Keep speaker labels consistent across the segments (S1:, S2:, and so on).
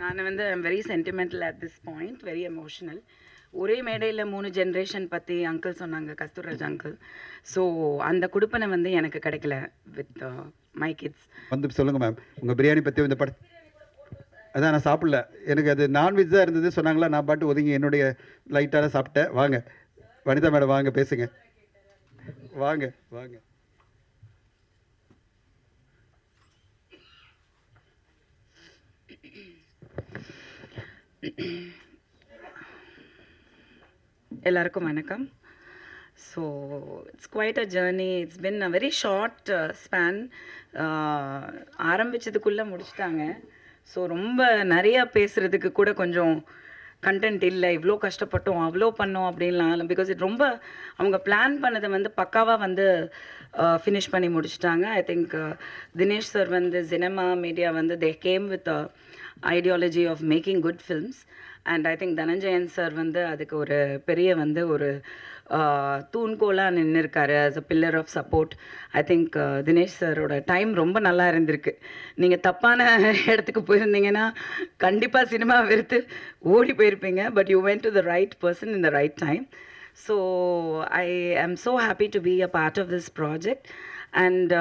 S1: நான் வந்து I'm very sentimental at this point, very emotional. ஒரே மேடையில் 3 ஜென்ரேஷன் பற்றி அங்கிள் சொன்னாங்க, கஸ்தூர்ராஜ் அங்கிள். ஸோ அந்த குடுப்பனை வந்து எனக்கு கிடைக்கல வித் மை கிட்ஸ்.
S2: வந்து சொல்லுங்கள் மேம், உங்கள் பிரியாணி பற்றி இந்த படம் அதான் நான் சாப்பிடல, எனக்கு அது நான்வெஜ் தான் இருந்தது சொன்னாங்களா, நான் பாட்டு ஒதுங்கி என்னுடைய லைட்டாக சாப்பிட்டேன். வாங்க வனிதா மேடம், வாங்க பேசுங்க, வாங்க வாங்க.
S1: எல்லாருக்கும் வணக்கம். So it's quite a journey. It's been a very short span. ஆரம்பித்ததுக்குள்ளே முடிச்சிட்டாங்க. ஸோ ரொம்ப நிறையா பேசுகிறதுக்கு கூட கொஞ்சம் கண்டென்ட் இல்லை. இவ்வளோ கஷ்டப்பட்டோம், அவ்வளோ பண்ணோம் அப்படின்லாம். பிகாஸ் இது ரொம்ப அவங்க பிளான் பண்ணதை வந்து பக்காவாக வந்து ஃபினிஷ் பண்ணி முடிச்சிட்டாங்க. ஐ திங்க் தினேஷ் சார் வந்து சினிமா மீடியா வந்து they came with ideology of making good films. And I think Dhananjayan sir வந்து அதுக்கு ஒரு பெரிய வந்து ஒரு தூண்கோலாக நின்று இருக்காரு as a pillar of support. I think Dinesh சாரோட டைம் ரொம்ப நல்லா இருந்திருக்கு. நீங்கள் தப்பான இடத்துக்கு போயிருந்தீங்கன்னா கண்டிப்பாக சினிமா வெறுத்து ஓடி போயிருப்பீங்க. But you went to the right person in the right time. So I am so happy to be a part of this project. And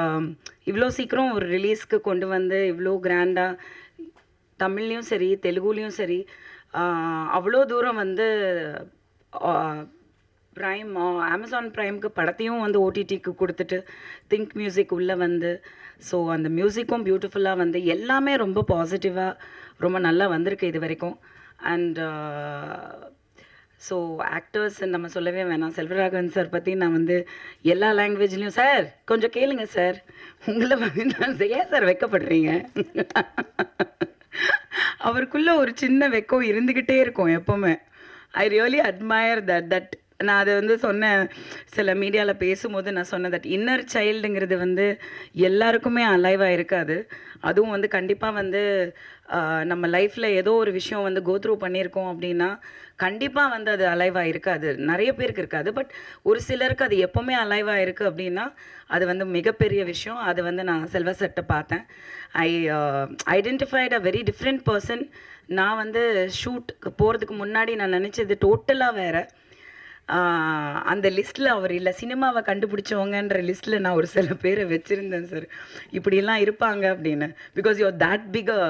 S1: இவ்வளோ சீக்கிரம் ஒரு ரிலீஸ்க்கு கொண்டு வந்து இவ்வளோ கிராண்டாக தமிழ்லேயும் சரி தெலுங்குலேயும் சரி அவ்வளோ தூரம் வந்து ப்ரைம் அமேசான் ப்ரைம்க்கு படத்தையும் வந்து ஓடிடிக்கு கொடுத்துட்டு திங்க் மியூசிக் உள்ளே வந்து ஸோ அந்த மியூசிக்கும் பியூட்டிஃபுல்லாக வந்து எல்லாமே ரொம்ப பாசிட்டிவாக ரொம்ப நல்லா வந்திருக்கு இது வரைக்கும். அண்ட் ஸோ ஆக்டர்ஸ் நம்ம சொல்லவே வேணாம். செல்வராகவன் சார் பற்றி நான் வந்து எல்லா லாங்குவேஜ்லேயும் சார் கொஞ்சம் கேளுங்க சார், உங்களை வந்து நான் ஏன் சார் வெக்கப்படுறீங்க? அவருக்குள்ளே ஒரு சின்ன வெக்கம் இருந்துக்கிட்டே இருக்கும் எப்போவுமே. I really admire that. நான் அதை வந்து சொன்னேன், சில மீடியாவில் பேசும்போது நான் சொன்னேன் தட் இன்னர் சைல்டுங்கிறது வந்து எல்லாருக்குமே அலைவாக இருக்காது. அதுவும் வந்து கண்டிப்பாக வந்து நம்ம லைஃப்பில் ஏதோ ஒரு விஷயம் வந்து கோத்ரூ பண்ணியிருக்கோம் அப்படின்னா கண்டிப்பாக வந்து அது அலைவாக இருக்காது. நிறைய பேருக்கு இருக்காது. பட் ஒரு சிலருக்கு அது எப்போவுமே அலைவாக இருக்குது அப்படின்னா அது வந்து மிகப்பெரிய விஷயம். அது வந்து நான் செல்வ செட்டை பார்த்தேன். I identified a very different person. நான் வந்து ஷூட்டுக்கு போகிறதுக்கு முன்னாடி நான் நினச்சது டோட்டலாக வேறு. அந்த லிஸ்ட்டில் அவர் இல்லை, சினிமாவை கண்டுபிடிச்சவங்கன்ற லிஸ்ட்டில் நான் ஒரு சில பேரை வச்சுருந்தேன் சார், இப்படியெல்லாம் இருப்பாங்க அப்படின்னு. Because you're that big a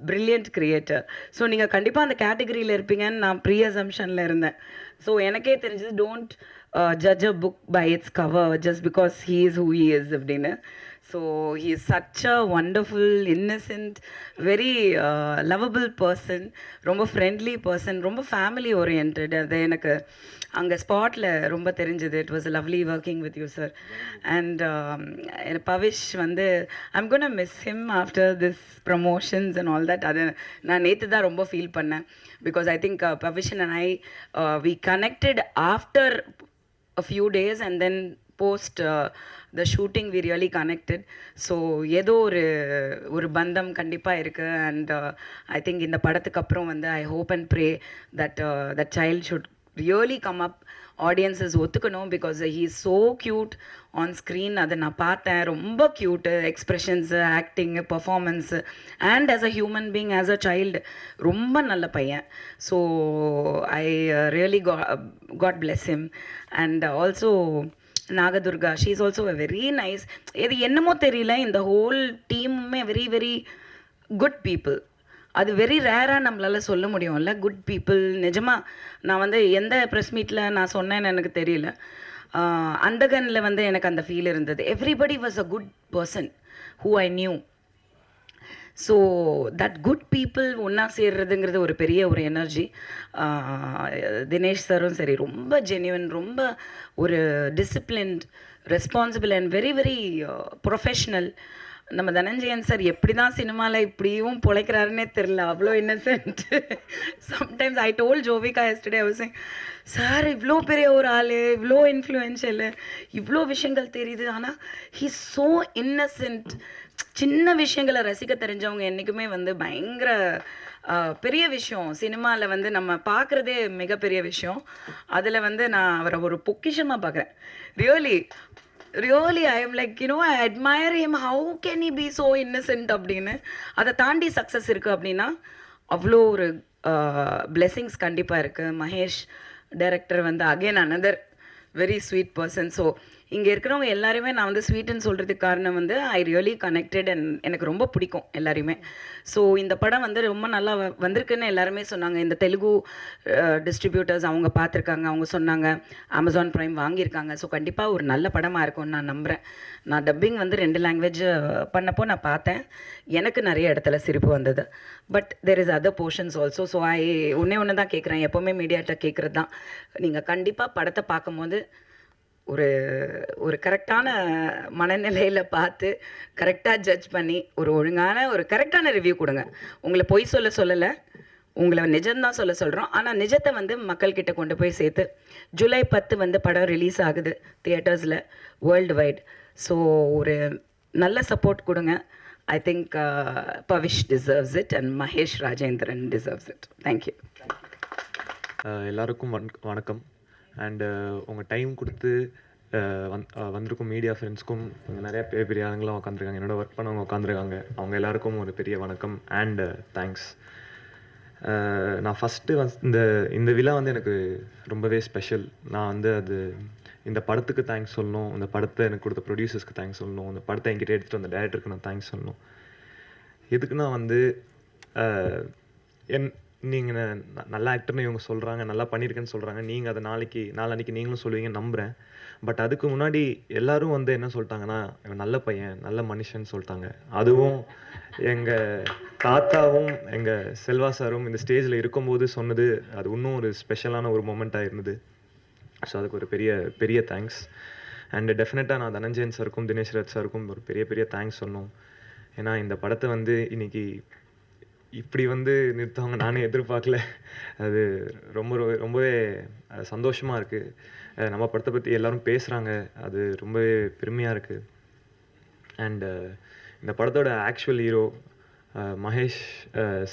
S1: brilliant creator. So நீங்கள் கண்டிப்பாக அந்த கேட்டகரியில் இருப்பீங்கன்னு நான் ப்ரீ அசம்ஷனில் இருந்தேன். ஸோ எனக்கே தெரிஞ்சது don't judge a book by its cover just because he is who he is அப்படின்னு. So he is such a wonderful, innocent, very lovable person, ரொம்ப ஃப்ரெண்ட்லி பர்சன், ரொம்ப ஃபேமிலி ஓரியன்ட். அது எனக்கு அங்கே ஸ்பாட்டில் ரொம்ப தெரிஞ்சது. It was lovely working with you sir. And Pavish வந்து I'm gonna miss him after this promotions and all that. அது நான் நேற்று தான் ரொம்ப ஃபீல் பண்ணேன். Because I think Pavish and I we connected after a few days and then post the shooting we really connected. So ஏதோ ஒரு பந்தம் கண்டிப்பாக இருக்குது. அண்ட் ஐ திங்க் இந்த படத்துக்கு அப்புறம் வந்து I hope and pray that that child should really come up. Audiences ஒத்துக்கணும். Because he is so cute on screen. அதை நான் பார்த்தேன், ரொம்ப cute. Expressions, acting, performance and as a human being, as a child ரொம்ப நல்ல பையன். So I really God bless him. And also Nagadurga, she is also a very nice. இது என்னமோ தெரியல, இந்த ஹோல் டீமுமே வெரி வெரி குட் பீப்புள். அது very ரேராக நம்மளால் சொல்ல முடியும்ல, குட் பீப்புள். நிஜமாக நான் வந்து எந்த ப்ரெஸ் மீட்டில் நான் சொன்னேன்னு எனக்கு தெரியல. அந்த கனில் வந்து எனக்கு அந்த ஃபீல் இருந்தது. Everybody was a good person who I knew. So that good people ஒன்றா சேர்றதுங்கிறது ஒரு பெரிய ஒரு எனர்ஜி. தினேஷ் சாரும் சரி, ரொம்ப ஜென்யூன், ரொம்ப ஒரு disciplined, responsible and very very professional. நம்ம தனஞ்சயன் சார் எப்படி தான் சினிமாவில் இப்படியும் பிழைக்கிறாருன்னே தெரில, அவ்வளோ Innocent. Sometimes I told Jovika yesterday, I was saying, sir இவ்வளோ பெரிய ஒரு ஆள், இவ்வளோ இன்ஃப்ளூயன்ஷியல், இவ்வளோ விஷயங்கள் தெரியுது, ஆனால் ஹீ ஸோ இன்னசென்ட். சின்ன விஷயங்களை ரசிக்க தெரிஞ்சவங்க என்றைக்குமே வந்து பயங்கர பெரிய விஷயம். சினிமாவில் வந்து நம்ம பார்க்குறதே மிகப்பெரிய விஷயம். அதில் வந்து நான் அவரை ஒரு பொக்கிஷமாக பார்க்குறேன். Really I am like, I admire him. How can he B so Innocent அப்படின்னு. அதை தாண்டி சக்ஸஸ் இருக்குது அப்படின்னா அவ்வளோ ஒரு பிளெஸிங்ஸ் கண்டிப்பாக இருக்குது. மகேஷ் டைரக்டர் வந்து again another very sweet person. So இங்கே இருக்கிறவங்க எல்லாருமே நான் வந்து ஸ்வீட்டுன்னு சொல்கிறதுக்கு காரணம் வந்து ஐ ரியலி கனெக்டட் அண்ட் எனக்கு ரொம்ப பிடிக்கும் எல்லாரையுமே. ஸோ இந்த படம் வந்து ரொம்ப நல்லா வந்திருக்குன்னு எல்லாருமே சொன்னாங்க. இந்த தெலுங்கு டிஸ்ட்ரிபியூட்டர்ஸ் அவங்க பார்த்துருக்காங்க, அவங்க சொன்னாங்க அமேசான் ப்ரைம் வாங்கியிருக்காங்க. ஸோ கண்டிப்பாக ஒரு நல்ல படமாக இருக்கும்னு நான் நம்புகிறேன். நான் டப்பிங் வந்து 2 லாங்குவேஜ் பண்ணப்போ நான் பார்த்தேன். எனக்கு நிறைய இடத்துல சிரிப்பு வந்தது. But there is other portions also. So ஒன்று தான் கேட்குறேன், எப்போவுமே மீடியாட்ட கேட்குறது தான், நீங்கள் கண்டிப்பாக படத்தை பார்க்கும்போது ஒரு ஒரு கரெக்டான மனநிலையில் பார்த்து கரெக்டாக ஜட்ஜ் பண்ணி ஒரு ஒழுங்கான ஒரு கரெக்டான ரிவ்யூ கொடுங்க. உங்களை பொய் சொல்லலை, உங்களை நிஜம்தான் சொல்கிறோம். ஆனால் நிஜத்தை வந்து மக்கள்கிட்ட கொண்டு போய் சேர்த்து ஜூலை 10 வந்து படம் ரிலீஸ் ஆகுது தியேட்டர்ஸில் வேர்ல்டு வைட். ஸோ ஒரு நல்ல சப்போர்ட் கொடுங்க. I think Pavish deserves it and Mahesh Rajendran deserves it. Thank you.
S3: எல்லாருக்கும் வணக்கம். அண்டு உங்கள் டைம் கொடுத்து வந்திருக்கும் மீடியா ஃப்ரெண்ட்ஸ்க்கும் நிறையா பெரிய ஆளுங்களாம் உட்காந்துருக்காங்க, என்னோட ஒர்க் பண்ணவங்க உட்காந்துருக்காங்க, அவங்க எல்லாருக்கும் ஒரு பெரிய வணக்கம் அண்டு தேங்க்ஸ். நான் ஃபஸ்ட்டு இந்த விழா வந்து எனக்கு ரொம்பவே ஸ்பெஷல். நான் வந்து இந்த படத்துக்கு தேங்க்ஸ் சொல்லணும், இந்த படத்தை எனக்கு கொடுத்த ப்ரொடியூசர்ஸ்க்கு தேங்க்ஸ் சொல்லணும், இந்த படத்தை என்கிட்ட எடுத்துகிட்டு வந்த டைரக்டருக்கு நான் தேங்க்ஸ் சொல்லணும். எதுக்குன்னா வந்து நீங்கள் நல்ல ஆக்டர்னு இவங்க சொல்கிறாங்க, நல்லா பண்ணியிருக்கேன்னு சொல்கிறாங்க, நீங்கள் அதை நாளன்னைக்கு நீங்களும் சொல்லுவீங்கன்னு நம்புகிறேன். பட் அதுக்கு முன்னாடி எல்லோரும் வந்து என்ன சொல்லிட்டாங்கன்னா, இவன் நல்ல பையன், நல்ல மனுஷன் சொல்லிட்டாங்க. அதுவும் எங்கள் தாத்தாவும் எங்கள் செல்வா சாரும் இந்த ஸ்டேஜில் இருக்கும்போது சொன்னது அது இன்னும் ஒரு ஸ்பெஷலான ஒரு மொமெண்ட்டாக இருந்தது. ஸோ அதுக்கு ஒரு பெரிய பெரிய தேங்க்ஸ். அண்டு டெஃபினட்டாக நான் தனஞ்சயன் சாருக்கும் தினேஷ் ராஜ் சாருக்கும் ஒரு பெரிய தேங்க்ஸ் சொன்னோம். ஏன்னா இந்த படத்தை வந்து இன்னைக்கு இப்படி வந்து நிறுத்துவாங்க நானே எதிர்பார்க்கல. அது ரொம்பவே சந்தோஷமாக இருக்குது. நம்ம படத்தை பற்றி எல்லோரும் பேசுகிறாங்க, அது ரொம்பவே பெருமையாக இருக்குது. அண்டு இந்த படத்தோட ஆக்சுவல் ஹீரோ மகேஷ்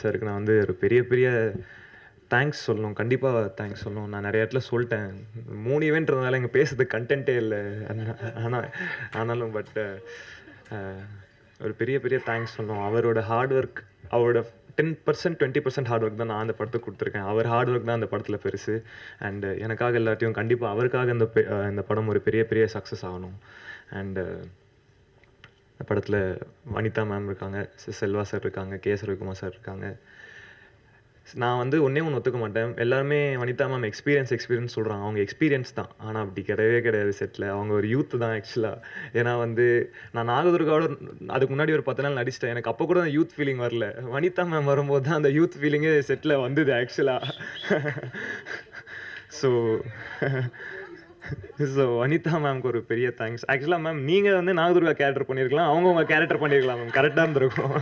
S3: சாருக்கு நான் வந்து ஒரு பெரிய தேங்க்ஸ் சொல்லணும், கண்டிப்பாக தேங்க்ஸ் சொல்லணும். நான் நிறைய இடத்துல சொல்லிட்டேன், 3 ஈவெண்ட்றதுனால இங்கே பேசுறதுக்கு கண்டென்ட்டே இல்லை. ஆனாலும் பட் ஒரு பெரிய தேங்க்ஸ் சொல்லணும். அவரோட ஹார்ட் ஒர்க், அவரோட 10% 20% ஹார்ட் ஒர்க் தான் நான் அந்த படத்துக்கு கொடுத்துருக்கேன். அவர் ஹார்ட் ஒர்க் தான் அந்த படத்தில் பெருசு. அண்டு எனக்காக எல்லாத்தையும் கண்டிப்பாக அவருக்காக இந்த படம் ஒரு பெரிய சக்ஸஸ் ஆகணும். அண்டு இந்த படத்தில் வனிதா மேம் இருக்காங்க, செல்வா சார் இருக்காங்க, கே ரவிக்குமார் சார் இருக்காங்க. நான் வந்து ஒன்றே ஒத்துக்க மாட்டேன். எல்லாருமே வனிதா மேம் எக்ஸ்பீரியன்ஸ் சொல்கிறாங்க, அவங்க எக்ஸ்பீரியன்ஸ் தான். ஆனால் அப்படி கிடையாது செட்டில். அவங்க ஒரு யூத் தான் ஆக்சுவலாக. ஏன்னா வந்து நான் நாகதுர்காவோட அதுக்கு முன்னாடி ஒரு 10 நாள் நடிச்சிட்டேன். எனக்கு அப்போ கூட அந்த யூத் ஃபீலிங் வரல. வனிதா மேம் வரும்போது தான் அந்த யூத் ஃபீலிங்கே செட்டில் வந்தது ஆக்சுவலாக. ஸோ வனிதா மேம்க்கு ஒரு பெரிய தேங்க்ஸ். ஆக்சுவலாக மேம் நீங்கள் வந்து நாகதுர்கா கேரக்டர் பண்ணியிருக்கலாம், அவங்க உங்கள் கேரக்டர் பண்ணியிருக்கலாம் மேம், கரெக்டாக இருந்திருக்கும்.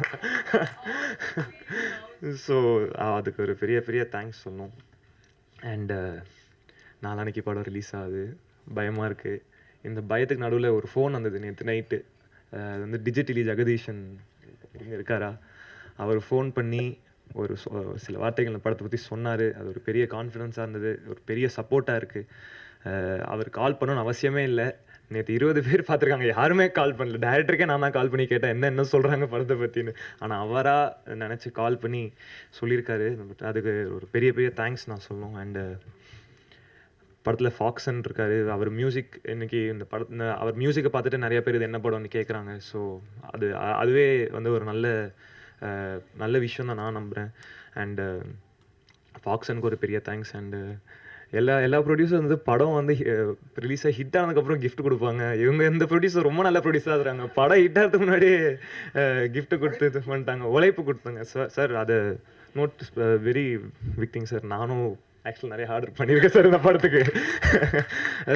S3: ஸோ அதுக்கு ஒரு பெரிய தேங்க்ஸ் சொல்லணும். அண்டு நாளான்னைக்கு படம் ரிலீஸ் ஆகுது, பயமாக இருக்குது. இந்த பயத்துக்கு நடுவில் ஒரு ஃபோன் வந்தது நேற்று நைட்டு. அது வந்து டிஜிட்டலி ஜெகதீஷன் இங்கே இருக்காரா, அவர் ஃபோன் பண்ணி ஒரு சில வார்த்தைகள் இந்த படத்தை பற்றி சொன்னார். அது ஒரு பெரிய கான்ஃபிடென்ஸாக இருந்தது, ஒரு பெரிய சப்போர்ட்டாக இருக்குது. அவர் கால் பண்ணணும்னு அவசியமே இல்லை. நேற்று 20 பேர் பார்த்துருக்காங்க, யாருமே கால் பண்ணல. டைரக்டருக்கே நான் தான் கால் பண்ணி கேட்டேன் என்ன சொல்கிறாங்க படத்தை பற்றின்னு. ஆனால் அவராக நினச்சி கால் பண்ணி சொல்லியிருக்காரு. அதுக்கு ஒரு பெரிய தேங்க்ஸ் நான் சொல்லணும். அண்டு படத்தில் ஃபாக்சன் இருக்காரு, அவர் மியூசிக் இன்னைக்கு இந்த அவர் மியூசிக்கை பார்த்துட்டு நிறைய பேர் இது என்ன படம்னு கேட்குறாங்க. ஸோ அதுவே வந்து ஒரு நல்ல விஷயம் தான் நான் நம்புகிறேன். அண்டு ஃபாக்சனுக்கு ஒரு பெரிய தேங்க்ஸ். அண்டு எல்லா ப்ரொடியூசர் வந்து படம் வந்து ரிலீஸ் ஆகி ஹிட் ஆனதுக்கப்புறம் கிஃப்ட் கொடுப்பாங்க. இந்த ப்ரொடியூசர் ரொம்ப நல்ல ப்ரொடியூசராக இருக்கிறாங்க. படம் ஹிட் ஆகிறதுக்கு முன்னாடியே கிஃப்ட்டு கொடுத்து இது பண்ணிட்டாங்க, உழைப்பு கொடுத்தாங்க. சார் அதை not very big thing sir. நானும் ஆக்சுவலாக நிறைய ஆர்டர் பண்ணியிருக்கேன் சார் இந்த படத்துக்கு.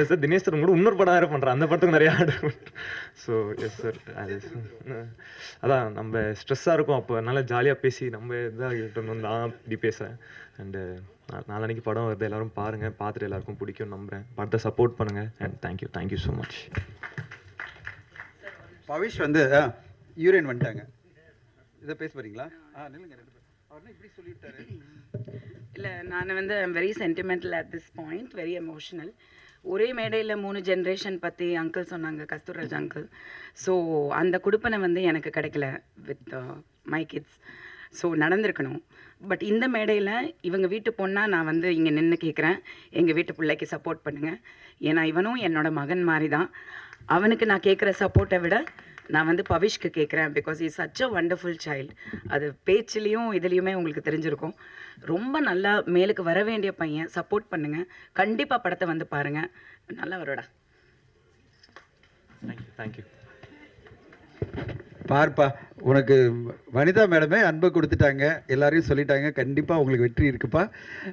S3: சார் தினேஷ் சார் கூட இன்னொரு படம் வேறு பண்ணுறேன், அந்த படத்துக்கு நிறைய ஆர்டர் பண்ணுறேன். ஸோ எஸ் சார், அது அதான் நம்ம ஸ்ட்ரெஸ்ஸாக இருக்கும் அப்போ, நல்லா ஜாலியாக பேசி நம்ம இதாக நான் இப்படி பேசுகிறேன். அண்டு நாளைக்கு படம் வருது, எல்லோரும் பாருங்கள், பார்த்துட்டு எல்லாருக்கும் பிடிக்கும் நம்புகிறேன். படத்தை சப்போர்ட் பண்ணுங்கள். And thank you so much.
S2: Pavish வந்து யூரேன் வந்துட்டாங்க, இதை பேச போகிறீங்களா? நில்லுங்க, 2 பேர். அவர்னா இப்படி சொல்லிவிட்டாரு.
S1: இல்லை, நான் வந்து I'm very sentimental at this point, very emotional. ஒரே மேடையில் 3 ஜென்ரேஷன் பற்றி அங்கிள் சொன்னாங்க, கஸ்தூர்ராஜ் அங்கிள். ஸோ அந்த குடுப்பனை வந்து எனக்கு கிடைக்கல வித் மை கிட்ஸ். ஸோ நடந்திருக்கணும். பட் இந்த மேடையில் இவங்க வீட்டு பொண்ணா நான் வந்து இங்கே நின்று கேட்குறேன், எங்கள் வீட்டு பிள்ளைக்கு சப்போர்ட் பண்ணுங்கள். ஏன்னா இவனும் என்னோட மகன் மாதிரி தான். அவனுக்கு நான் கேட்குற சப்போர்ட்டை விட நான் வந்து பவிஷ்க்கு கேட்குறேன். Because is such a wonderful child. அது பேச்சுலேயும் இதுலேயுமே உங்களுக்கு தெரிஞ்சிருக்கும். ரொம்ப நல்லா மேலுக்கு வர வேண்டிய பையன். சப்போர்ட் பண்ணுங்கள். கண்டிப்பாக படத்தை வந்து பாருங்கள். நல்லா வருடா.
S3: தேங்க்யூ.
S2: பார்ப்பா, உனக்கு வனிதா மேடமே அன்பை கொடுத்துட்டாங்க, எல்லாரையும் சொல்லிட்டாங்க. கண்டிப்பாக உங்களுக்கு வெற்றி இருக்குப்பா.